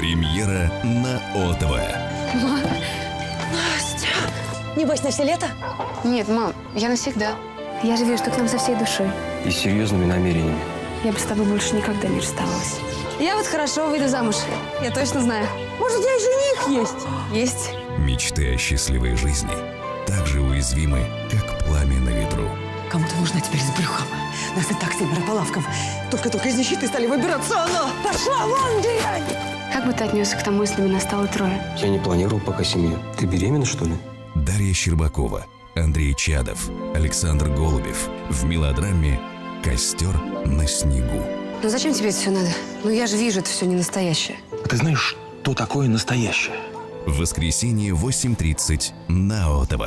Премьера на ОТВ. Настя! Небось, на все лето? Нет, мам, я навсегда. Я же вижу, что к нам со всей душой. И с серьезными намерениями. Я бы с тобой больше никогда не расставалась. Я вот хорошо выйду замуж. Я точно знаю. Может, я и жених есть? Есть. Мечты о счастливой жизни так же уязвимы, как пламя на ветру. Кому ты нужна теперь с брюхом? Нас и так семеро по лавкам. Только из нищеты стали выбираться, она пошла вон, дрянь! Как бы ты отнесся к тому, если бы нас стало трое? Я не планировал пока семью. Ты беременна, что ли? Дарья Щербакова, Андрей Чадов, Александр Голубев в мелодраме «Костер на снегу». Ну зачем тебе это все надо? Ну я же вижу, это все не настоящее. А ты знаешь, что такое настоящее? В воскресенье в 8:30 на ОТВ.